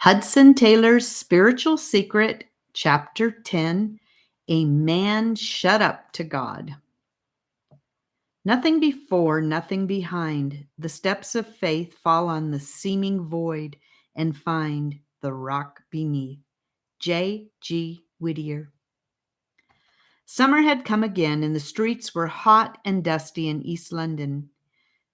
Hudson Taylor's Spiritual Secret, Chapter 10, A Man Shut Up to God. Nothing before, nothing behind. The steps of faith fall on the seeming void and find the rock beneath. J. G. Whittier. Summer had come again, and the streets were hot and dusty in East London.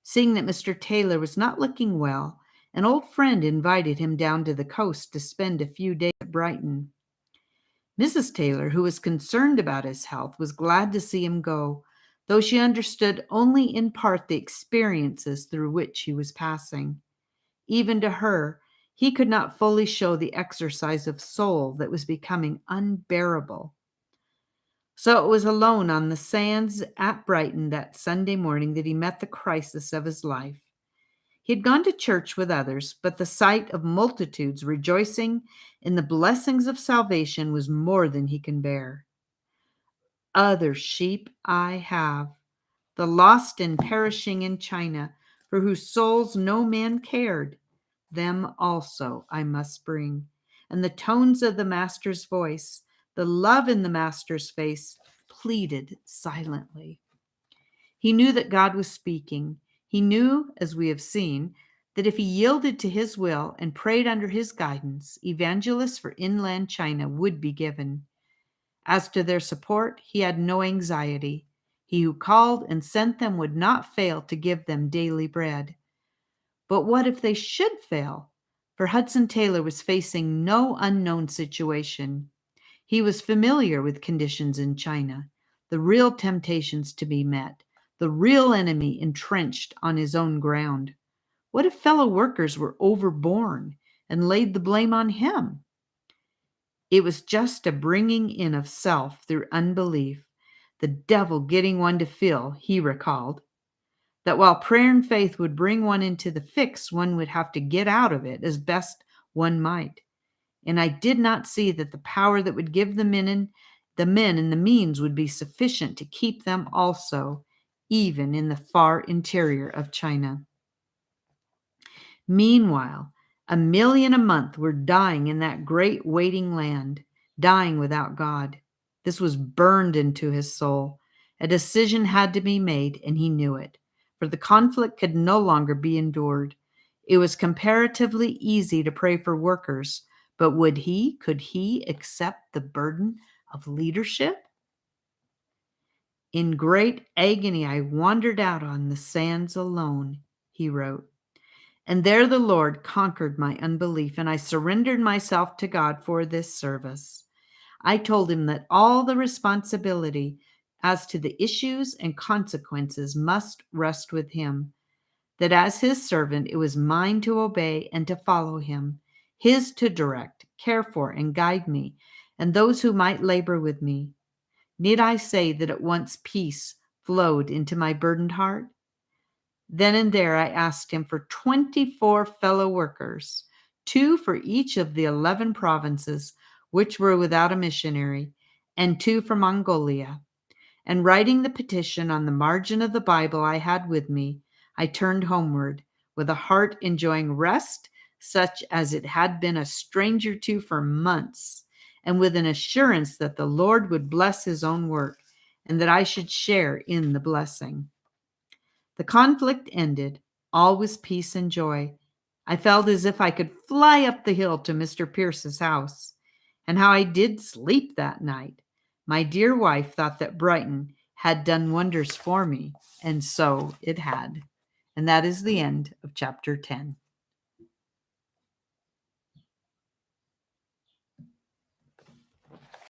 Seeing that Mr. Taylor was not looking well, an old friend invited him down to the coast to spend a few days at Brighton. Mrs. Taylor, who was concerned about his health, was glad to see him go, though she understood only in part the experiences through which he was passing. Even to her, he could not fully show the exercise of soul that was becoming unbearable. So it was alone on the sands at Brighton that Sunday morning that he met the crisis of his life. He had gone to church with others, but the sight of multitudes rejoicing in the blessings of salvation was more than he can bear. Other sheep I have, the lost and perishing in China, for whose souls no man cared. Them also I must bring. And the tones of the Master's voice, the love in the Master's face, pleaded silently. He knew that God was speaking. He knew, as we have seen, that if he yielded to his will and prayed under his guidance, evangelists for inland China would be given. As to their support, he had no anxiety. He who called and sent them would not fail to give them daily bread. But what if they should fail? For Hudson Taylor was facing no unknown situation. He was familiar with conditions in China, the real temptations to be met, the real enemy entrenched on his own ground. What if fellow workers were overborne and laid the blame on him? It was just a bringing in of self through unbelief, the devil getting one to feel, he recalled, that while prayer and faith would bring one into the fix, one would have to get out of it as best one might. And I did not see that the power that would give the men and the means would be sufficient to keep them also, even in the far interior of China. Meanwhile, 1,000,000 a month were dying in that great waiting land, dying without God. This was burned into his soul. A decision had to be made, and he knew it, for the conflict could no longer be endured. It was comparatively easy to pray for workers, but could he accept the burden of leadership? In great agony, I wandered out on the sands alone, he wrote. And there the Lord conquered my unbelief, and I surrendered myself to God for this service. I told him that all the responsibility as to the issues and consequences must rest with him, that as his servant it was mine to obey and to follow him, his to direct, care for, and guide me, and those who might labor with me. Need I say that at once peace flowed into my burdened heart? Then and there I asked him for 24 fellow workers, 2 for each of the 11 provinces which were without a missionary, and 2 for Mongolia. And writing the petition on the margin of the Bible I had with me, I turned homeward, with a heart enjoying rest such as it had been a stranger to for months, and with an assurance that the Lord would bless his own work, and that I should share in the blessing. The conflict ended. All was peace and joy. I felt as if I could fly up the hill to Mr. Pierce's house. And how I did sleep that night. My dear wife thought that Brighton had done wonders for me, and so it had. And that is the end of chapter 10.